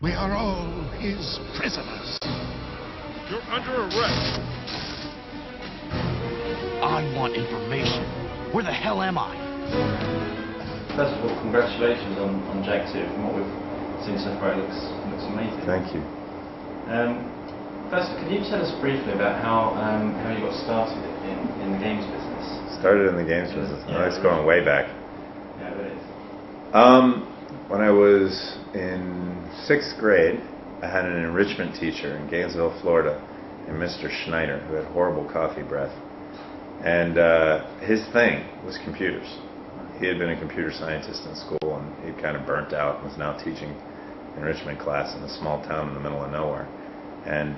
We are all his prisoners. You're under arrest. I want information. Where the hell am I? First of all, congratulations on Jag 2. From what we've seen so far, it looks amazing. Thank you. First, could you tell us briefly about how you got started in the games business? Started in the games business. Yeah, It's going way back. Yeah, it is. When I was in 6th grade, I had an enrichment teacher in Gainesville, Florida, named Mr. Schneider, who had horrible coffee breath. And his thing was computers. He had been a computer scientist in school, and he'd kind of burnt out and was now teaching enrichment class in a small town in the middle of nowhere. And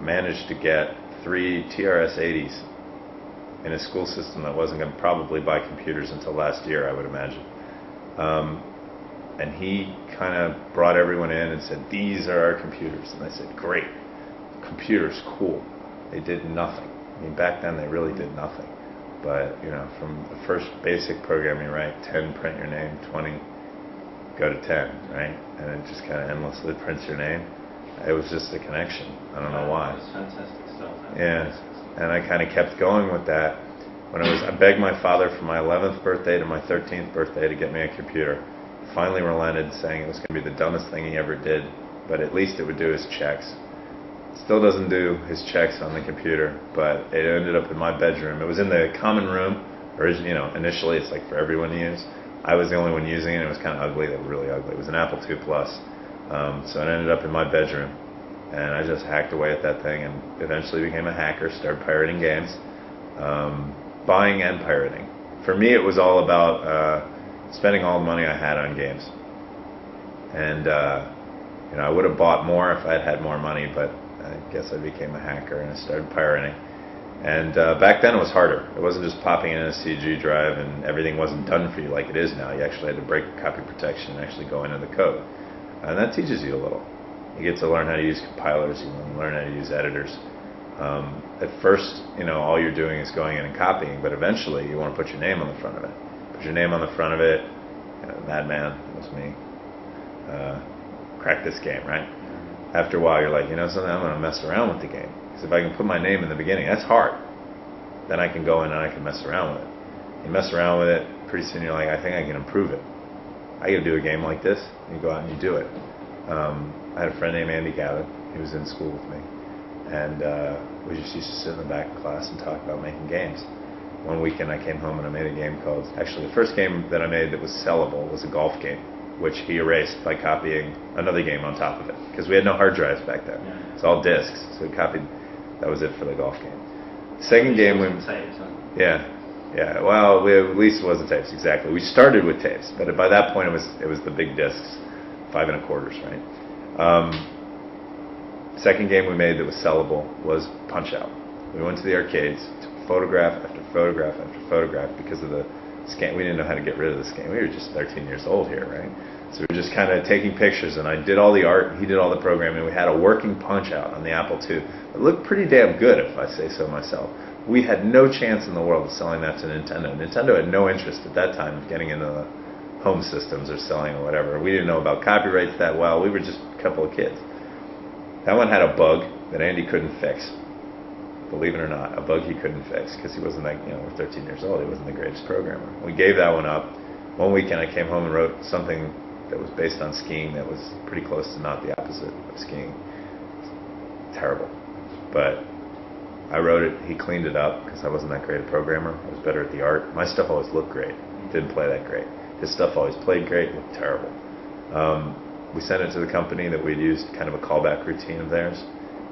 managed to get 3 TRS-80s in a school system that wasn't going to probably buy computers until last year, I would imagine. And he kind of brought everyone in and said, "These are our computers." And I said, "Great. Computers, cool." They did nothing. I mean, back then they really did nothing. But, you know, from the first basic programming, right, 10, print your name, 20, go to 10, right? And it just kind of endlessly prints your name. It was just a connection. I don't know why. That's fantastic stuff. Yeah, and I kind of kept going with that. When I begged my father from my 11th birthday to my 13th birthday to get me a computer. Finally relented, saying it was going to be the dumbest thing he ever did, but at least it would do his checks. Still doesn't do his checks on the computer, but it ended up in my bedroom. It was in the common room. Originally, you know, initially it's like for everyone to use. I was the only one using it. It was kind of ugly. They were really ugly. It was an Apple II Plus. So it ended up in my bedroom, and I just hacked away at that thing and eventually became a hacker, started pirating games, buying and pirating. For me, it was all about spending all the money I had on games. And you know, I would have bought more if I had had more money, but I guess I became a hacker and I started pirating. And back then it was harder. It wasn't just popping in a CG drive and everything wasn't done for you like it is now. You actually had to break copy protection and actually go into the code. And that teaches you a little. You get to learn how to use compilers, you learn how to use editors. At first, you know, all you're doing is going in and copying, but eventually you want to put your name on the front of it. Put your name on the front of it. Madman, that was me. Crack this game, right? After a while, you're like, you know something, I'm going to mess around with the game. Because if I can put my name in the beginning, that's hard. Then I can go in and I can mess around with it. You mess around with it, pretty soon you're like, I think I can improve it. I got to do a game like this. You go out and you do it. I had a friend named Andy Gavin. He was in school with me. And we just used to sit in the back of class and talk about making games. One weekend I came home and I made a game called, actually the first game that I made that was sellable was a golf game, which he erased by copying another game on top of it. Because we had no hard drives back then. Yeah. It's all discs. So he copied, that was it for the golf game. Second game we... Tapes, huh? Yeah. Well, at least it wasn't tapes, exactly. We started with tapes, but by that point it was the big discs, 5 1/4, right? Second game we made that was sellable was Punch-Out. We went to the arcades, took photograph after photograph after photograph because of the scan. We didn't know how to get rid of the scan. We were just 13 years old here, right? So we were just kind of taking pictures, and I did all the art, he did all the programming. We had a working Punch-Out on the Apple II. It looked pretty damn good, if I say so myself. We had no chance in the world of selling that to Nintendo. Nintendo had no interest at that time of getting into the home systems or selling or whatever. We didn't know about copyrights that well. We were just a couple of kids. That one had a bug that Andy couldn't fix. Believe it or not, a bug he couldn't fix because he wasn't like, you know, we're 13 years old. He wasn't the greatest programmer. We gave that one up. One weekend I came home and wrote something that was based on skiing that was pretty close to not the opposite of skiing. Terrible. But I wrote it. He cleaned it up because I wasn't that great a programmer. I was better at the art. My stuff always looked great. Didn't play that great. His stuff always played great. Looked terrible. We sent it to the company that we'd used kind of a callback routine of theirs.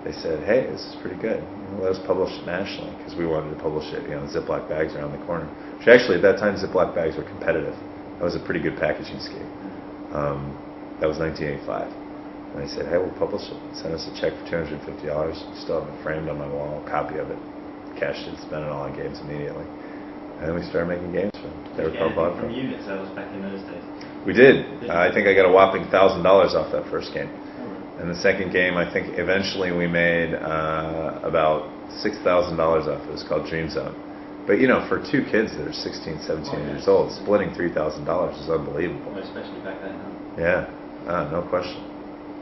They said, hey, this is pretty good. Let us publish it nationally because we wanted to publish it, you know, Ziploc bags around the corner. Which actually at that time Ziploc bags were competitive. That was a pretty good packaging scheme. That was 1985. And they said, hey, we'll publish it. Send us a check for $250. Still have it framed on my wall, a copy of it. Cashed it, spent it all on games immediately. And then we started making games for them. They were called Vodka. From unit sales back in those days? We did. I think I got a whopping $1,000 off that first game. And the second game, I think eventually we made about $6,000 off it. It was called Dream Zone. But, you know, for two kids that are 16, 17 years old, splitting $3,000 is unbelievable. Well, especially back then, huh? Yeah, no question.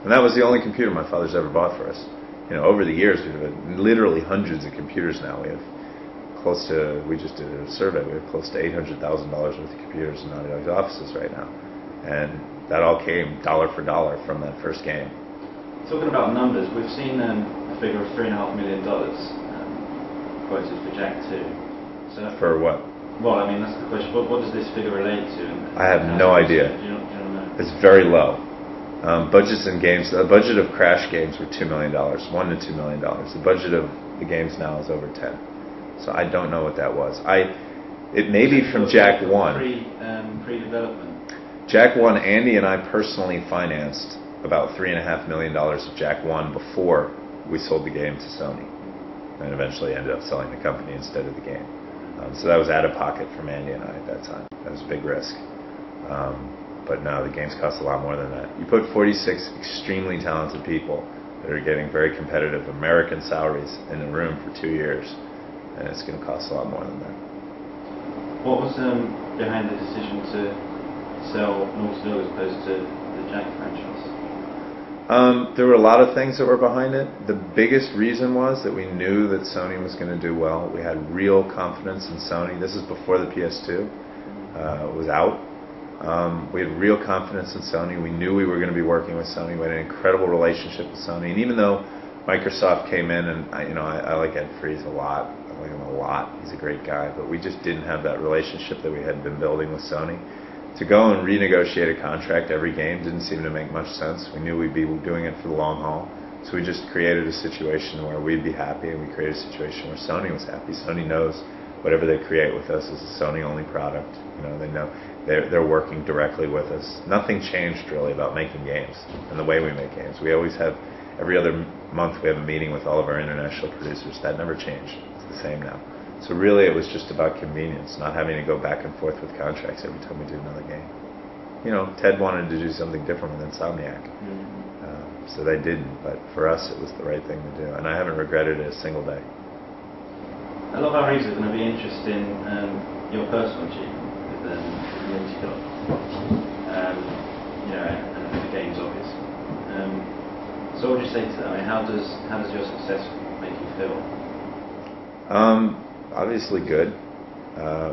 And that was the only computer my father's ever bought for us. Over the years, we've had literally hundreds of computers now. We have we just did a survey, we have close to $800,000 worth of computers in Naughty Dog's offices right now. And that all came dollar for dollar from that first game. Talking about numbers, we've seen a figure of $3.5 million quoted for Jak 2. So for what? Well, I mean, that's the question. What does this figure relate to? I have no idea. Do you not know? It's very low. Budgets in games, the budget of Crash games were $2 million, $1 to $2 million. The budget of the games now is over 10. So I don't know what that was. It may be from Jak 1. Pre-development. Jak 1, Andy and I personally financed about $3.5 million of Jak 1 before we sold the game to Sony, and eventually ended up selling the company instead of the game. So that was out of pocket from Andy and I at that time. That was a big risk. But now the games cost a lot more than that. You put 46 extremely talented people that are getting very competitive American salaries in a room for 2 years, and it's going to cost a lot more than that. What was behind the decision to sell Naughty Dog as opposed to the Jak franchise? There were a lot of things that were behind it. The biggest reason was that we knew that Sony was going to do well. We had real confidence in Sony. This is before the PS2 was out. We had real confidence in Sony. We knew we were going to be working with Sony. We had an incredible relationship with Sony. And even though Microsoft came in, and I like Ed Fries a lot. I like him a lot. He's a great guy. But we just didn't have that relationship that we had been building with Sony. To go and renegotiate a contract every game didn't seem to make much sense. We knew we'd be doing it for the long haul. So we just created a situation where we'd be happy, and we created a situation where Sony was happy. Sony knows whatever they create with us is a Sony-only product. They know they're working directly with us. Nothing changed really about making games and the way we make games. We always have, every other month we have a meeting with all of our international producers. That never changed. It's the same now. So really it was just about convenience, not having to go back and forth with contracts every time we do another game. Ted wanted to do something different with Insomniac. So they didn't, but for us it was the right thing to do. And I haven't regretted it a single day. A lot of our readers are going to be interested in your personal achievement with Naughty Dog. And the games, obviously. So what would you say to them? I mean, how does your success make you feel? Obviously good.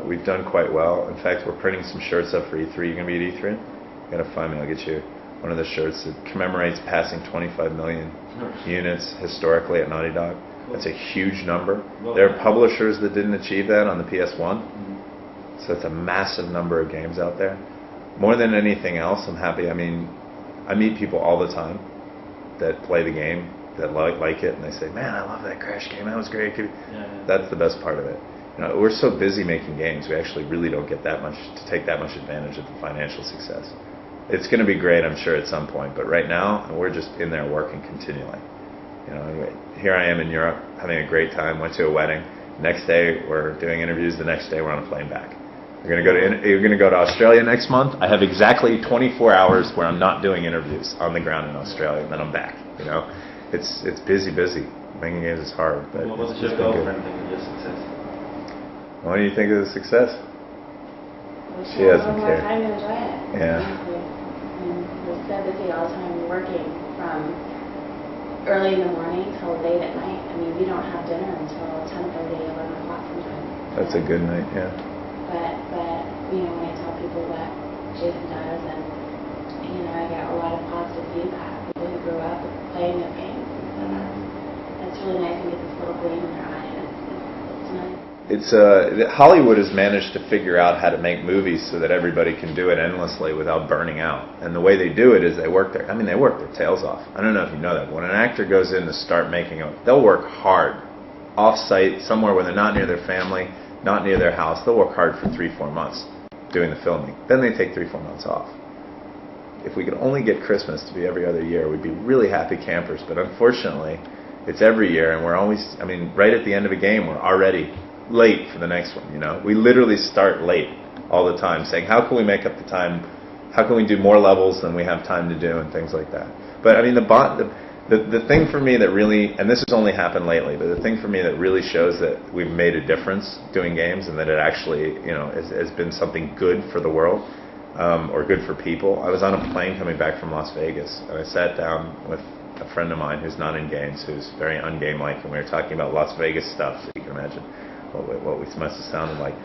We've done quite well. In fact, we're printing some shirts up for E3. You're going to be at E3? You got to find me. I'll get you one of the shirts that commemorates passing 25 million units historically at Naughty Dog. That's a huge number. There are publishers that didn't achieve that on the PS1. So it's a massive number of games out there. More than anything else, I'm happy. I mean, I meet people all the time that play the game, that like it, and they say, "Man, I love that Crash game. That was great." That's the best part of it. We're so busy making games, we actually really don't get that much to take that much advantage of the financial success. It's going to be great, I'm sure, at some point, but right now we're just in there working continually. Here I am in Europe having a great time. Went to a wedding. Next day we're doing interviews. The next day we're on a plane back. You're going to go to Australia next month. I have exactly 24 hours where I'm not doing interviews on the ground in Australia, and then I'm back. It's busy. Making games is hard, but what does your girlfriend think of your success? What do you think of the success? Well, She doesn't more care. time to enjoy it. Yeah. We're so busy all the time working from early in the morning till late at night. I mean, we don't have dinner until 10:30, 11 o'clock sometimes. That's a good night, yeah. But when I tell people what Jason does, and I get a lot of positive feedback. People who grew up playing their games, and that's really nice to get this little gleam in their eye. It's nice. Hollywood has managed to figure out how to make movies so that everybody can do it endlessly without burning out. And the way they do it is they work their tails off. I don't know if you know that, but when an actor goes in to start making they'll work hard, off-site, somewhere where they're not near their family, not near their house. They'll work hard for 3-4 months doing the filming. Then they take 3-4 months off. If we could only get Christmas to be every other year, we'd be really happy campers. But unfortunately, it's every year, and we're always, right at the end of a game, we're already late for the next one. We literally start late all the time, saying, how can we make up the time? How can we do more levels than we have time to do, and things like that. But the thing for me that really, and this has only happened lately, but the thing for me that really shows that we've made a difference doing games, and that it actually has been something good for the world, or good for people. I was on a plane coming back from Las Vegas, and I sat down with a friend of mine who's not in games, who's very ungame-like, and we were talking about Las Vegas stuff, so you can imagine what we must have sounded like.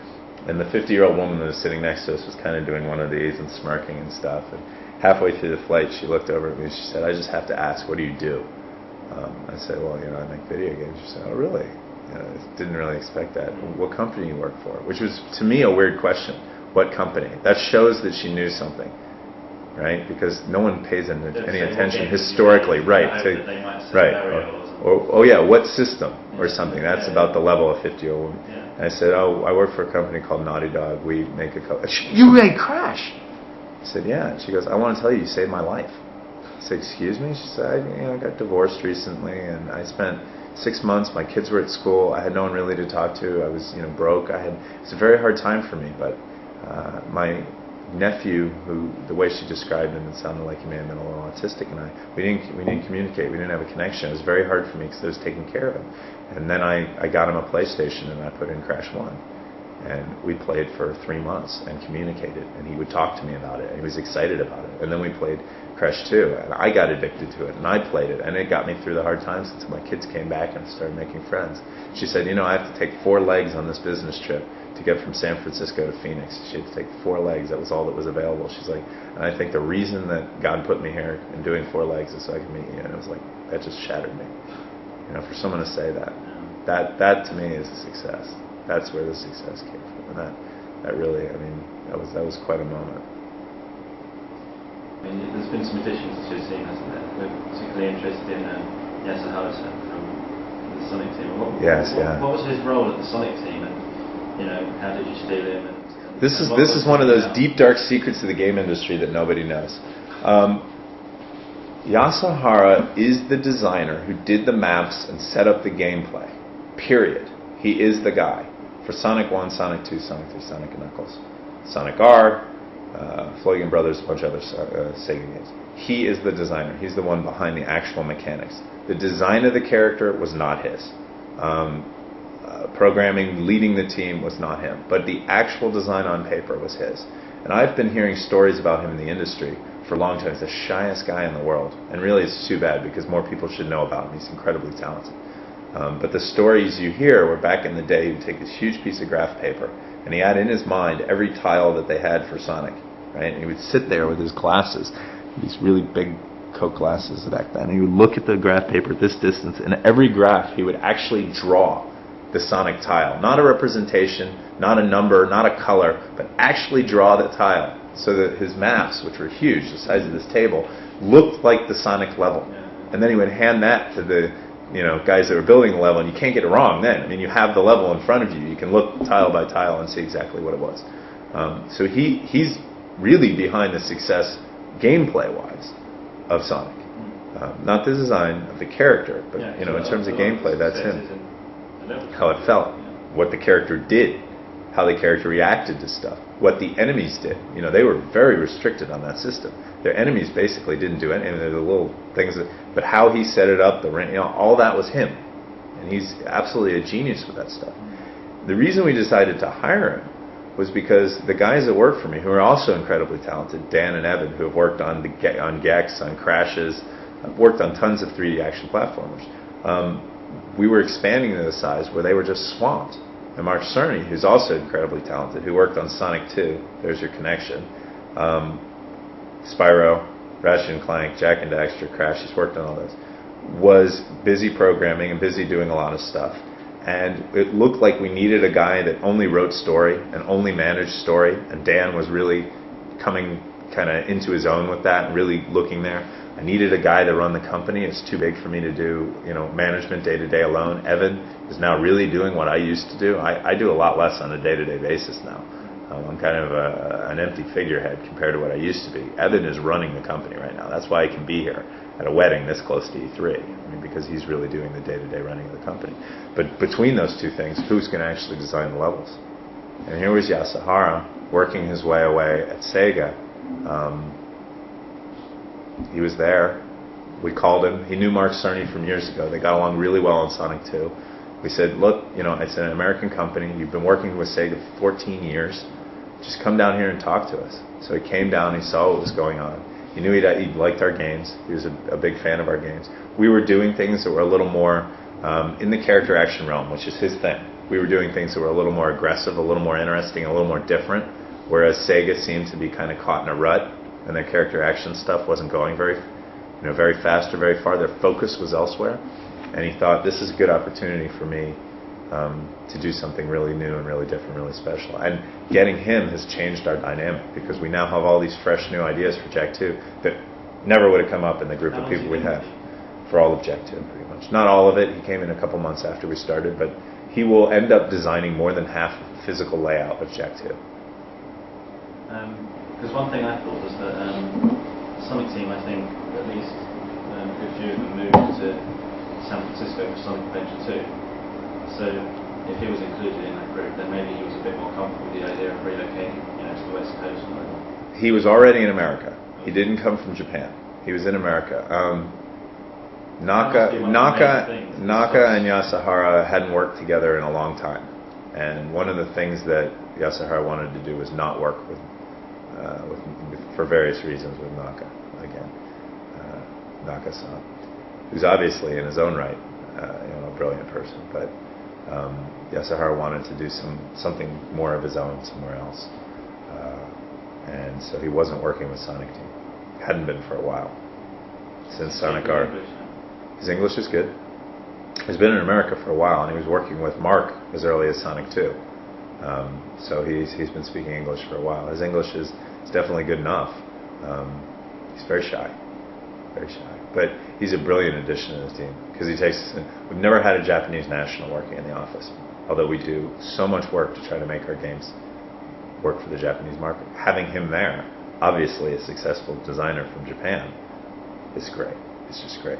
And the 50-year-old woman that was sitting next to us was kind of doing one of these and smirking and stuff. And halfway through the flight, she looked over at me and she said, "I just have to ask, what do you do?" I said, "Well, I make video games." She said, "Oh, really?" I didn't really expect that. "What company do you work for?" Which was, to me, a weird question. What company? That shows that she knew something, right? Because no one pays any attention historically, right? Right. Or, oh yeah, what system or something? That's about the level of 50-year-old woman. And I said, "Oh, I work for a company called Naughty Dog. We make a couple." "You made Crash?" I said, "Yeah." And she goes, "I want to tell you, you saved my life." I said, "Excuse me?" She said, "I got divorced recently, and I spent 6 months. My kids were at school. I had no one really to talk to. I was, broke. It was a very hard time for me. But my nephew, who the way she described him, it sounded like he may have been a little autistic, and we didn't communicate. We didn't have a connection. It was very hard for me because I was taking care of him. And then I got him a PlayStation, and I put in Crash 1. And we played for 3 months and communicated, and he would talk to me about it, and he was excited about it. And then we played Crash 2, and I got addicted to it, and I played it, and it got me through the hard times until my kids came back and started making friends. She said, "I have to take 4 legs on this business trip to get from San Francisco to Phoenix." She had to take 4 legs. That was all that was available. She's like, "And I think the reason that God put me here and doing 4 legs is so I can meet you." And it was like, that just shattered me. For someone to say that to me is a success. That's where the success came from, and that really, that was quite a moment. There's been some additions to your team, hasn't there? We're particularly interested in Yasuhara from the Sonic team. What was his role at the Sonic team, and how did you steal him? This is one of those deep, dark secrets of the game industry that nobody knows. Yasuhara is the designer who did the maps and set up the gameplay. Period. He is the guy for Sonic 1, Sonic 2, Sonic 3, Sonic & Knuckles, Sonic R, Flogan Brothers, a bunch of other Sega games. He is the designer. He's the one behind the actual mechanics. The design of the character was not his. Programming, leading the team was not him. But the actual design on paper was his. And I've been hearing stories about him in the industry for a long time. He's the shyest guy in the world. And really it's too bad because more people should know about him. He's incredibly talented. But the stories you hear were back in the day, he would take this huge piece of graph paper and he had in his mind every tile that they had for Sonic, right? And he would sit there with his glasses, these really big Coke glasses back then. And he would look at the graph paper at this distance, and every graph he would actually draw the Sonic tile. Not a representation, not a number, not a color, but actually draw the tile. So that his maps, which were huge, the size of this table, looked like the Sonic level. And then he would hand that to the guys that were building the level, and you can't get it wrong then. You have the level in front of you. You can look tile by tile and see exactly what it was. So he's really behind the success, gameplay-wise, of Sonic. Not the design of the character, but in terms of gameplay, that's him. How it felt, what the character did, how the character reacted to stuff, what the enemies did. They were very restricted on that system. Their enemies basically didn't do anything. They're the little things, but how he set it up, all that was him. And he's absolutely a genius with that stuff. The reason we decided to hire him was because the guys that work for me, who are also incredibly talented, Dan and Evan, who have worked on Gex, on Crashes, worked on tons of 3D action platformers, we were expanding to the size where they were just swamped. And Mark Cerny, who's also incredibly talented, who worked on Sonic 2, there's your connection, Spyro, Ratchet & Clank, Jak and Daxter, Crash, he's worked on all those, was busy programming and busy doing a lot of stuff. And it looked like we needed a guy that only wrote story and only managed story, and Dan was really coming kind of into his own with that and really looking there. I needed a guy to run the company. It's too big for me to do, management day-to-day alone. Evan is now really doing what I used to do. I do a lot less on a day-to-day basis now. I'm kind of an empty figurehead compared to what I used to be. Evan is running the company right now. That's why I can be here at a wedding this close to E3. Because he's really doing the day-to-day running of the company. But between those two things, who's going to actually design the levels? And here was Yasuhara working his way away at Sega. He was there. We called him. He knew Mark Cerny from years ago. They got along really well on Sonic 2. We said, look, it's an American company. You've been working with Sega for 14 years. just come down here and talk to us. So he came down, he saw what was going on. He knew he liked our games. He was a big fan of our games. We were doing things that were a little more in the character action realm, which is his thing. We were doing things that were a little more aggressive, a little more interesting, a little more different, whereas Sega seemed to be kind of caught in a rut, and their character action stuff wasn't going very fast or very far. Their focus was elsewhere, and he thought, this is a good opportunity for me to do something really new and really different, really special. And getting him has changed our dynamic, because we now have all these fresh new ideas for Jak 2 that never would have come up in the group of people we have for all of Jak 2, pretty much. Not all of it. He came in a couple months after we started, but he will end up designing more than half of the physical layout of Jak 2. Because one thing I thought was that the Sonic team, I think, at least a good few of them moved to San Francisco for Sonic Adventure 2. So if he was included in that group, then maybe he was a bit more comfortable with the idea of relocating, to the West Coast. He was already in America. He didn't come from Japan. He was in America. Naka and Yasuhara hadn't worked together in a long time, and one of the things that Yasuhara wanted to do was not work with for various reasons with Naka again. Naka-san, who's obviously in his own right, a brilliant person, but Yasuhara wanted to do something more of his own somewhere else, and so he wasn't working with Sonic Team. Hadn't been for a while since Sonic R. His English is good. He's been in America for a while, and he was working with Mark as early as Sonic 2. So he's been speaking English for a while. His English is definitely good enough. He's very shy, but he's a brilliant addition to the team, because we've never had a Japanese national working in the office, although we do so much work to try to make our games work for the Japanese market. Having him there, obviously a successful designer from Japan, is great. It's just great.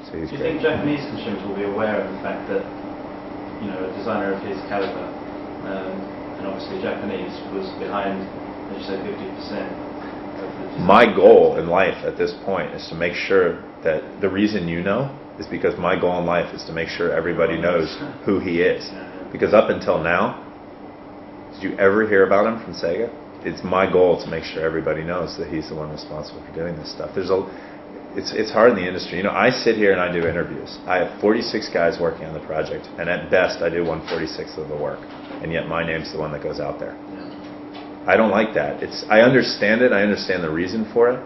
So he's Do you great. think Japanese consumers will be aware of the fact that a designer of his caliber, and obviously Japanese, was behind, as you say, 50% of the design? My goal in life at this point is to make sure that the reason is because my goal in life is to make sure everybody knows who he is. Because up until now, did you ever hear about him from Sega? It's my goal to make sure everybody knows that he's the one responsible for doing this stuff. It's hard in the industry. I sit here and I do interviews. I have 46 guys working on the project, and at best I do 1/46 of the work, and yet my name's the one that goes out there. I don't like that. I understand it. I understand the reason for it.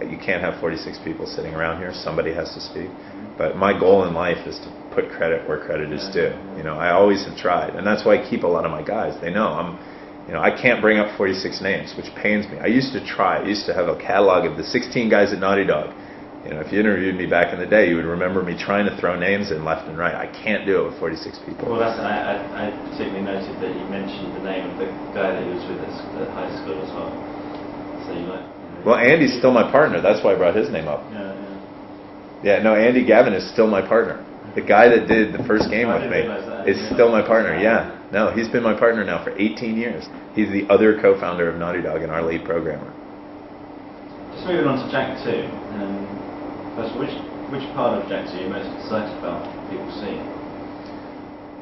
You can't have 46 people sitting around here. Somebody has to speak. But my goal in life is to put credit where credit is due. I always have tried, and that's why I keep a lot of my guys. They know I can't bring up 46 names, which pains me. I used to try. I used to have a catalog of the 16 guys at Naughty Dog. If you interviewed me back in the day, you would remember me trying to throw names in left and right. I can't do it with 46 people. Well, I particularly noted that you mentioned the name of the guy that he was with us at high school as well. So Well, Andy's still my partner. That's why I brought his name up. No, Andy Gavin is still my partner. The guy that did the first game with me is still my partner. Yeah. No, he's been my partner now for 18 years. He's the other co-founder of Naughty Dog and our lead programmer. Just moving on to Jak 2. First, which part of Jak 2 are you most excited about people seeing?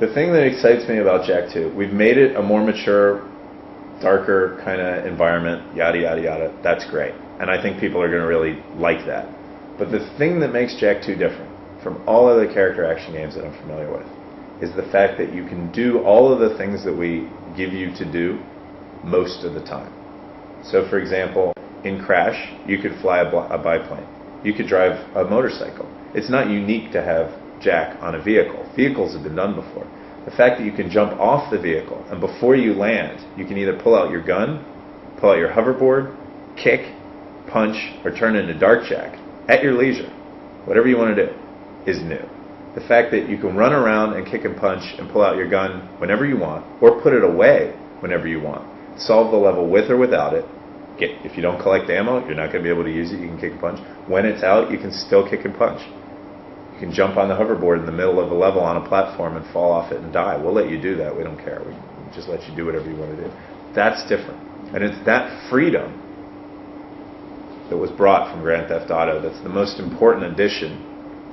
The thing that excites me about Jak 2, we've made it a more mature, darker kind of environment, yada, yada, yada. That's great. And I think people are going to really like that. But the thing that makes Jak 2 different from all other character action games that I'm familiar with is the fact that you can do all of the things that we give you to do most of the time. So, for example, in Crash, you could fly a biplane. You could drive a motorcycle. It's not unique to have Jak on a vehicle. Vehicles have been done before. The fact that you can jump off the vehicle and before you land, you can either pull out your gun, pull out your hoverboard, kick, punch, or turn into Dark Jak at your leisure, whatever you want to do, is new. The fact that you can run around and kick and punch and pull out your gun whenever you want, or put it away whenever you want, solve the level with or without it. If you don't collect ammo, you're not going to be able to use it. You can kick and punch. When it's out, you can still kick and punch. You can jump on the hoverboard in the middle of a level on a platform and fall off it and die. We'll let you do that. We don't care. We just let you do whatever you want to do. That's different. And it's that freedom that was brought from Grand Theft Auto that's the most important addition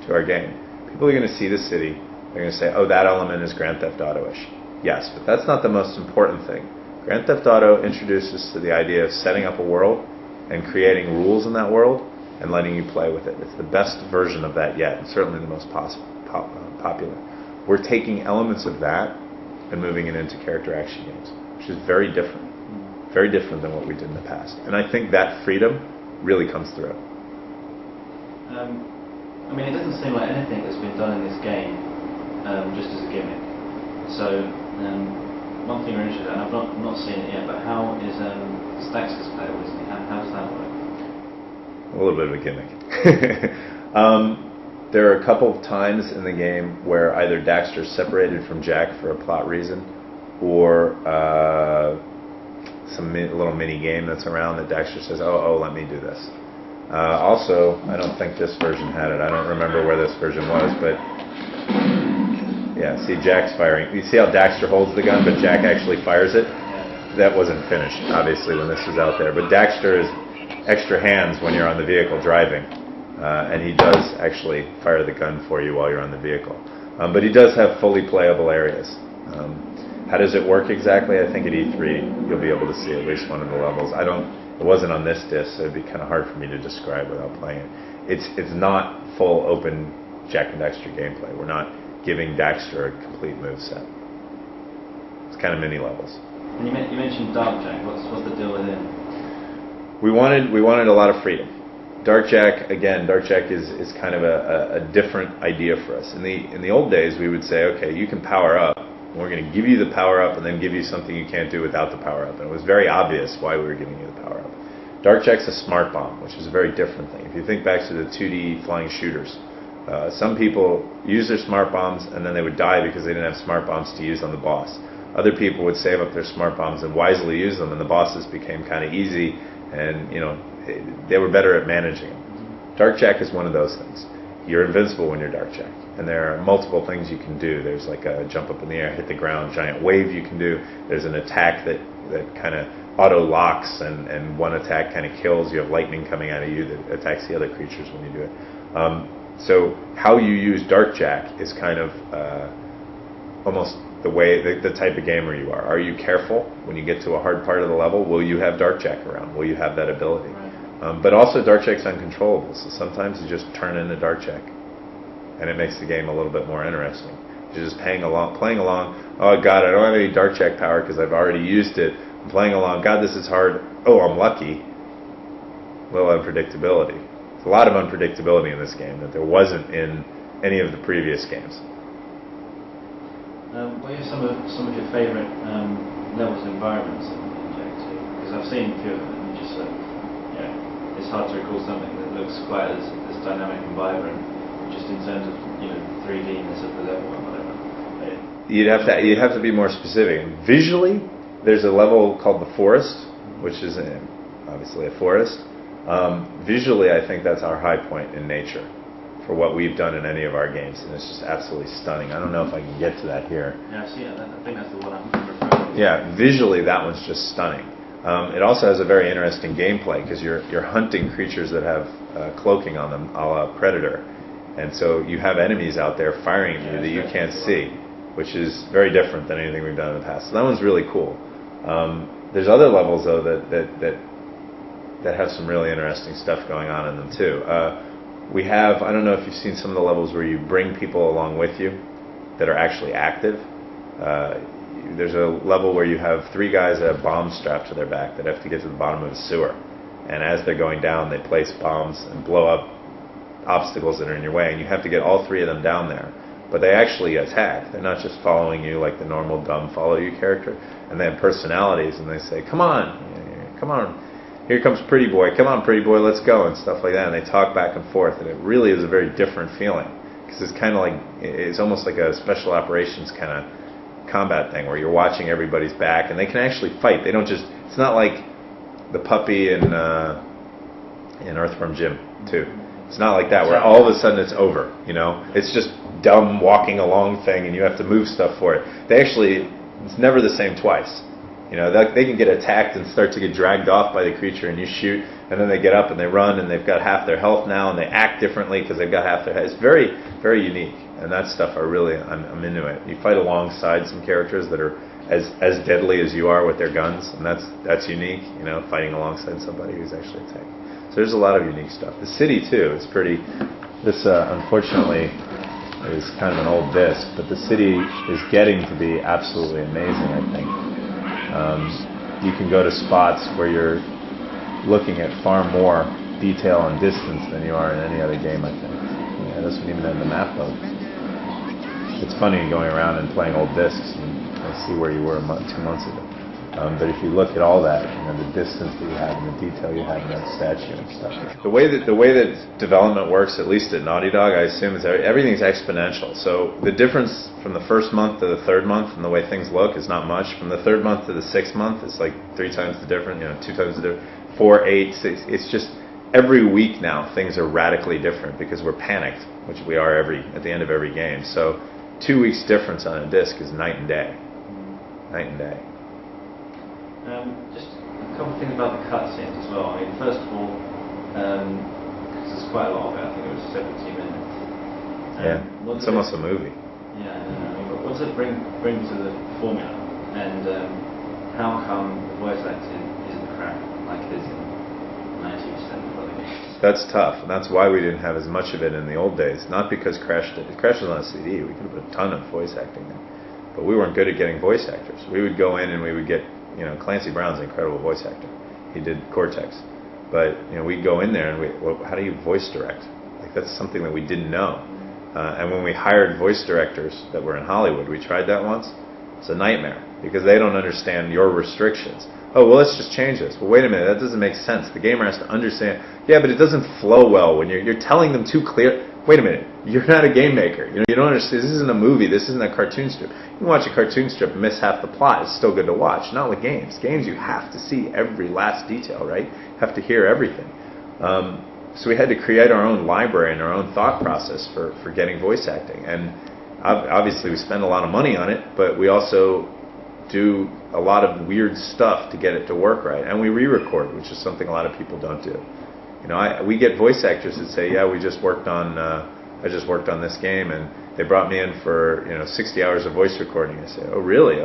to our game. People are going to see the city. They're going to say, oh, that element is Grand Theft Auto-ish. Yes, but that's not the most important thing. Grand Theft Auto introduces to the idea of setting up a world and creating rules in that world and letting you play with it. It's the best version of that yet, and certainly the most popular. We're taking elements of that and moving it into character action games, which is very different than what we did in the past. And I think that freedom really comes through. I mean, it doesn't seem like anything that's been done in this game just as a gimmick. So, one thing we're interested in, I've not seen it yet, but how is Stax's playable? How does that work? A little bit of a gimmick. There are a couple of times in the game where either Daxter's separated from Jack for a plot reason, or some little mini game that's around that Daxter says, oh, let me do this. Also, I don't think this version had it. I don't remember where this version was, but yeah, see Jack's firing. You see how Daxter holds the gun, but Jack actually fires it? That wasn't finished, obviously, when this was out there. But Daxter is extra hands when you're on the vehicle driving, and he does actually fire the gun for you while you're on the vehicle. But he does have fully playable areas. How does it work exactly? I think at E3 you'll be able to see at least one of the levels. It wasn't on this disc, so it'd be kind of hard for me to describe without playing it. It's not full open Jack and Daxter gameplay. We're not giving Daxter a complete move set. It's kind of mini levels. And you mentioned Dark Jack. What's the deal with him? We wanted a lot of freedom. Dark Jack is kind of a different idea for us. In the old days, we would say, okay, you can power up. We're going to give you the power up and then give you something you can't do without the power up. And it was very obvious why we were giving you the power up. Dark Jack's a smart bomb, which is a very different thing. If you think back to the 2D flying shooters, some people use their smart bombs and then they would die because they didn't have smart bombs to use on the boss. Other people would save up their smart bombs and wisely use them, and the bosses became kind of easy, and they were better at managing them. Dark Jack is one of those things. You're invincible when you're Dark Jack, and there are multiple things you can do. There's like a jump up in the air, hit the ground, giant wave you can do. There's an attack that kind of auto locks, and one attack kind of kills. You have lightning coming out of you that attacks the other creatures when you do it. So how you use Dark Jack is kind of almost the type of gamer you are. Are you careful when you get to a hard part of the level? Will you have Dark Jack around? Will you have that ability? Right. But also Dark Jack's uncontrollable, so sometimes you just turn into Dark Jack, and it makes the game a little bit more interesting. You're just playing along. Oh God, I don't have any Dark Jack power because I've already used it. I'm playing along. God, this is hard. Oh, I'm lucky. Little unpredictability. There's a lot of unpredictability in this game that there wasn't in any of the previous games. What are some of your favourite levels and environments in Jak 2? Because I've seen a few of them, and just it's hard to recall something that looks quite as dynamic and vibrant, just in terms of 3D-ness of the level and whatever. You'd have to be more specific. Visually, there's a level called the Forest, which is obviously a forest. Visually, I think that's our high point in nature for what we've done in any of our games, and it's just absolutely stunning. I don't know if I can get to that here. Yeah, I see it. I think that's the one I'm referring to. Yeah, visually that one's just stunning. It also has a very interesting gameplay because you're hunting creatures that have cloaking on them, a la Predator, and so you have enemies out there firing at you that you can't see, which is very different than anything we've done in the past. So that one's really cool. There's other levels though that have some really interesting stuff going on in them too. We have, I don't know if you've seen some of the levels where you bring people along with you that are actually active. There's a level where you have 3 guys that have bombs strapped to their back that have to get to the bottom of a sewer. And as they're going down, they place bombs and blow up obstacles that are in your way. And you have to get all 3 of them down there. But they actually attack. They're not just following you like the normal dumb follow you character. And they have personalities, and they say, come on, come on. Here comes Pretty Boy. Come on, Pretty Boy, let's go, and stuff like that. And they talk back and forth, and it really is a very different feeling because it's kind of like it's almost like a special operations kind of combat thing where you're watching everybody's back, and they can actually fight. They don't just. It's not like the puppy in Earthworm Jim 2. It's not like that where all of a sudden it's over. It's just dumb walking along thing, and you have to move stuff for it. It's never the same twice. They can get attacked and start to get dragged off by the creature, and you shoot, and then they get up and they run, and they've got half their health now, and they act differently because they've got half their head. It's very, very unique, and that stuff I'm into it. You fight alongside some characters that are as deadly as you are with their guns, and that's unique. You know, fighting alongside somebody who's actually a tank. So there's a lot of unique stuff. The city too is pretty. This unfortunately is kind of an old disc, but the city is getting to be absolutely amazing. I think you can go to spots where you're looking at far more detail and distance than you are in any other game. I think. Yeah, this one even had the map mode. It's funny going around and playing old discs and see where you were 2 months ago. But if you look at all that, you know, the distance that you have and the detail you have in that statue and stuff. The way that development works, at least at Naughty Dog, I assume is everything's exponential. So the difference from the first month to the third month and the way things look is not much. From the third month to the sixth month, it's like 3 times the different, you know, 2 times the different, 4, 8, 6. It's just every week now things are radically different because we're panicked, which we are at the end of every game. So 2 weeks difference on a disc is night and day. Night and day. Just a couple of things about the cutscenes as well. I mean, first of all, because there's quite a lot of it, I think it was 17 minutes. Yeah, it's almost a movie. Yeah, I mean, what does it bring to the formula? And how come the voice acting isn't crap like it is in 90% of other games? That's tough, and that's why we didn't have as much of it in the old days. Not because Crash was on a CD. We could have put a ton of voice acting in. But we weren't good at getting voice actors. We would go in and we would get, you know, Clancy Brown's an incredible voice actor. He did Cortex. But, you know, we'd go in there and how do you voice direct? Like, that's something that we didn't know. And when we hired voice directors that were in Hollywood, we tried that once. It's a nightmare because they don't understand your restrictions. Oh, well, let's just change this. Well, wait a minute, that doesn't make sense. The gamer has to understand. Yeah, but it doesn't flow well when you're telling them too clear. Wait a minute, you're not a game maker. You know, you don't understand. This isn't a movie. This isn't a cartoon strip. You can watch a cartoon strip and miss half the plot. It's still good to watch. Not with games. Games, you have to see every last detail, right? You have to hear everything. So we had to create our own library and our own thought process for getting voice acting. And obviously we spend a lot of money on it, but we also do a lot of weird stuff to get it to work right. And we re-record, which is something a lot of people don't do. You know, we get voice actors that say, "Yeah, I just worked on this game, and they brought me in for 60 hours of voice recording." I say, "Oh, really?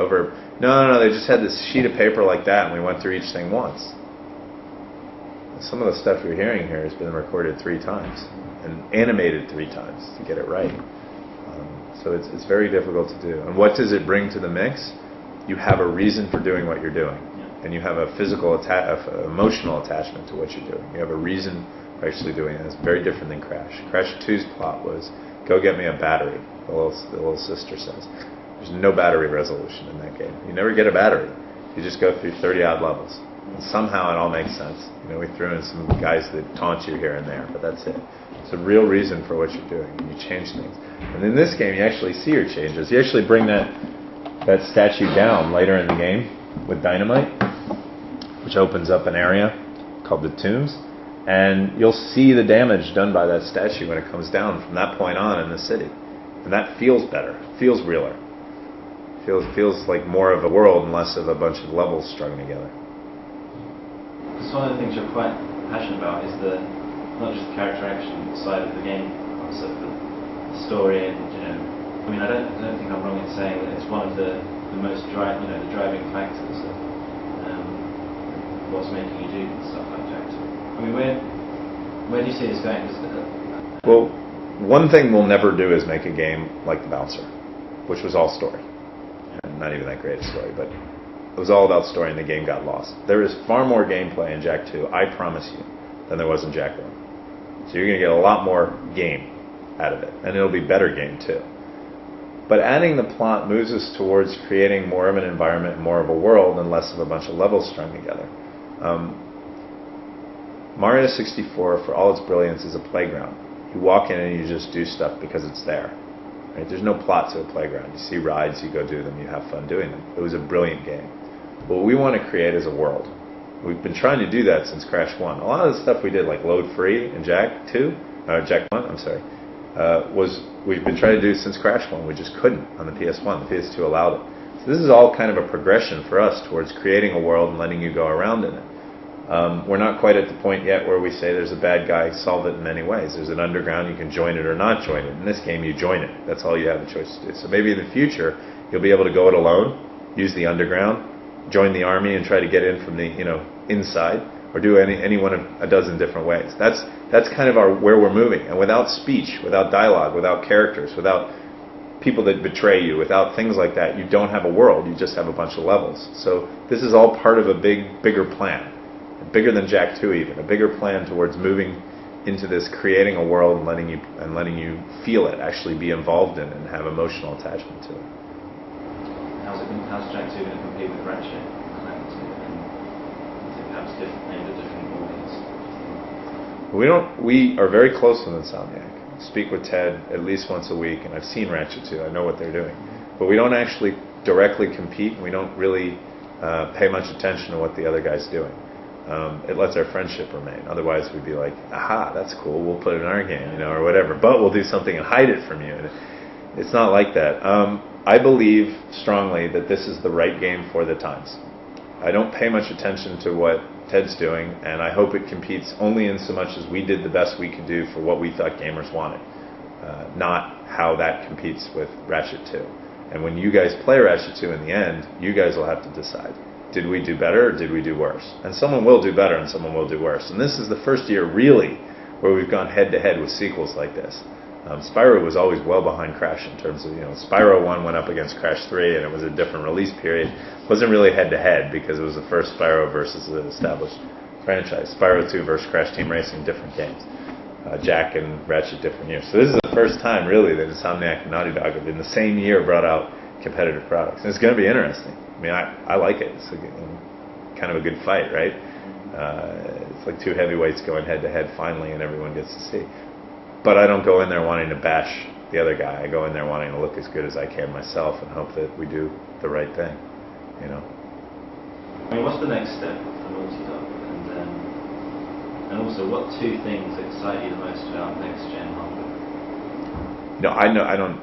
No, they just had this sheet of paper like that, and we went through each thing once." And some of the stuff you're hearing here has been recorded 3 times and animated 3 times to get it right. So it's very difficult to do. And what does it bring to the mix? You have a reason for doing what you're doing. And you have a physical, emotional attachment to what you're doing. You have a reason for actually doing it. It's very different than Crash. Crash 2's plot was, go get me a battery, the little sister says. There's no battery resolution in that game. You never get a battery. You just go through 30-odd levels. And somehow it all makes sense. You know, we threw in some guys that taunt you here and there, but that's it. It's a real reason for what you're doing. And you change things. And in this game, you actually see your changes. You actually bring that statue down later in the game with dynamite, which opens up an area called the tombs, and you'll see the damage done by that statue when it comes down from that point on in the city. And that feels better, feels realer. Feels like more of a world and less of a bunch of levels strung together. So one of the things you're quite passionate about is not just the character action side of the game concept, but the story and, I mean, I don't think I'm wrong in saying that it's one of the most the driving factors of what's making you do stuff like Jack 2. I mean, where do you see this going? Well, one thing we'll never do is make a game like The Bouncer, which was all story. And not even that great a story, but it was all about story and the game got lost. There is far more gameplay in Jack 2, I promise you, than there was in Jack 1. So you're going to get a lot more game out of it, and it'll be better game too. But adding the plot moves us towards creating more of an environment and more of a world and less of a bunch of levels strung together. Mario 64, for all its brilliance, is a playground. You walk in and you just do stuff because it's there. Right? There's no plot to a playground. You see rides, you go do them, you have fun doing them. It was a brilliant game. What we want to create is a world. We've been trying to do that since Crash 1. A lot of the stuff we did, like Load Free and Jack 1, I'm sorry, we've been trying to do since Crash 1. We just couldn't on the PS1. The PS2 allowed it. So this is all kind of a progression for us towards creating a world and letting you go around in it. We're not quite at the point yet where we say there's a bad guy, solve it in many ways. There's an underground, you can join it or not join it. In this game, you join it. That's all you have a choice to do. So maybe in the future, you'll be able to go it alone, use the underground, join the army and try to get in from the inside, or do any one of a dozen different ways. That's kind of where we're moving. And without speech, without dialogue, without characters, without people that betray you, without things like that, you don't have a world. You just have a bunch of levels. So this is all part of a bigger plan, bigger than Jak 2 even, a bigger plan towards moving into this, creating a world and letting you feel it, actually be involved in it, and have emotional attachment to it. How's Jak 2 going to compete with Ratchet and Clank 2? And is it perhaps aimed at different audience? We are very close with Insomniac. I speak with Ted at least once a week, and I've seen Ratchet 2. I know what they're doing. But we don't actually directly compete. We don't really pay much attention to what the other guy's doing. It lets our friendship remain. Otherwise, we'd be like, aha, that's cool, we'll put it in our game, or whatever. But we'll do something and hide it from you. And it's not like that. I believe strongly that this is the right game for the times. I don't pay much attention to what Ted's doing, and I hope it competes only in so much as we did the best we could do for what we thought gamers wanted, not how that competes with Ratchet 2. And when you guys play Ratchet 2 in the end, you guys will have to decide. Did we do better or did we do worse? And someone will do better and someone will do worse. And this is the first year really where we've gone head-to-head with sequels like this. Spyro was always well behind Crash in terms of, Spyro 1 went up against Crash 3 and it was a different release period. It wasn't really head-to-head because it was the first Spyro versus the established franchise. Spyro 2 versus Crash Team Racing, different games. Jak and Ratchet, different years. So this is the first time really that Insomniac and Naughty Dog have in the same year brought out competitive products. And it's going to be interesting. I mean, I like it. It's kind of a good fight, right? It's like two heavyweights going head-to-head finally and everyone gets to see. But I don't go in there wanting to bash the other guy. I go in there wanting to look as good as I can myself and hope that we do the right thing, I mean, what's the next step for Naughty Dog? And also, what two things excite you the most about next-gen hardware? No, I don't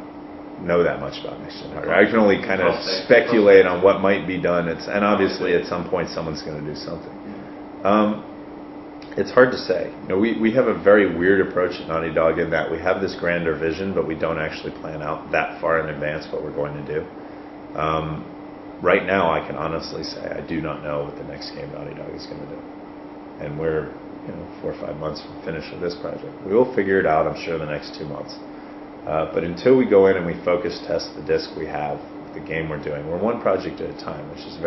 know that much about next-gen hardware. I can only kind of speculate on what might be done. And obviously, at some point, someone's going to do something. It's hard to say. We have a very weird approach at Naughty Dog in that we have this grander vision, but we don't actually plan out that far in advance what we're going to do. Right now, I can honestly say I do not know what the next game Naughty Dog is going to do. And we're 4 or 5 months from finish with this project. We will figure it out, I'm sure, in the next 2 months. But until we go in and we focus test the disc we have, the game we're doing, we're one project at a time, which is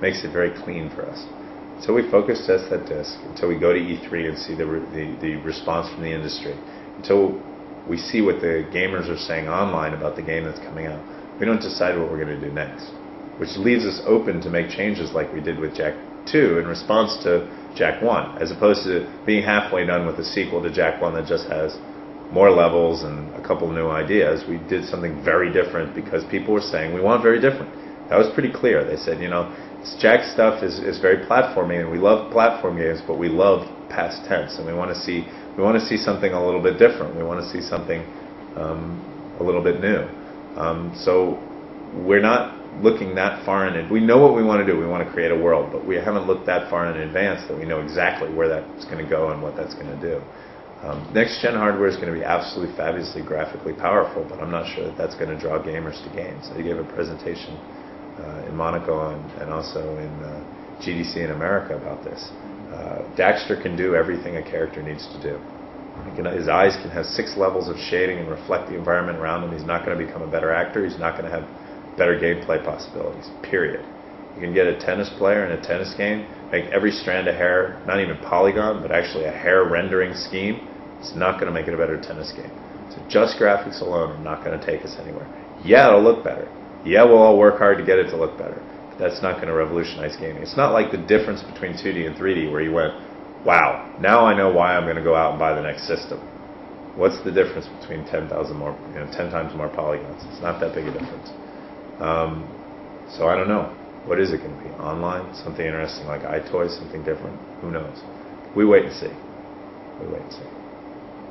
makes it very clean for us. Until we focus test that disc, until we go to E3 and see the response from the industry, until we see what the gamers are saying online about the game that's coming out, we don't decide what we're going to do next, which leaves us open to make changes like we did with Jak 2 in response to Jak 1, as opposed to being halfway done with a sequel to Jak 1 that just has more levels and a couple new ideas. We did something very different because people were saying we want very different. That was pretty clear. They said, Jak stuff is very platformy, and we love platform games, but we love past tense, and we want to see something a little bit different. We want to see something a little bit new. So we're not looking that far in it. We know what we want to do. We want to create a world, but we haven't looked that far in advance that we know exactly where that's going to go and what that's going to do. Next-gen hardware is going to be absolutely fabulously graphically powerful, but I'm not sure that that's going to draw gamers to games. I gave a presentation in Monaco and also in GDC in America about this. Daxter can do everything a character needs to do. His eyes can have 6 levels of shading and reflect the environment around him. He's not going to become a better actor. He's not going to have better gameplay possibilities, period. You can get a tennis player in a tennis game, make every strand of hair, not even polygon, but actually a hair rendering scheme. It's not going to make it a better tennis game. So just graphics alone are not going to take us anywhere. Yeah, it'll look better. Yeah, we'll all work hard to get it to look better. But that's not going to revolutionize gaming. It's not like the difference between 2D and 3D where you went, wow, now I know why I'm going to go out and buy the next system. What's the difference between 10 times more polygons? It's not that big a difference. So I don't know. What is it going to be? Online? Something interesting like iToys? Something different? Who knows? We wait and see.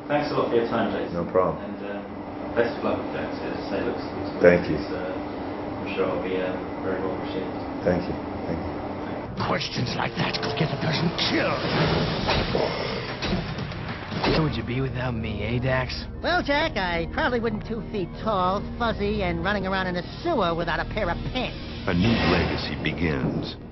Thanks a lot for your time, Jason. No problem. And best of luck with Jak 2. As I say, looks Thank you. I'm sure it'll be very well received. Thank you. Questions like that could get a person killed. Where would you be without me, eh, Dax? Well, Jack, I probably wouldn't 2 feet tall, fuzzy, and running around in a sewer without a pair of pants. a new legacy begins.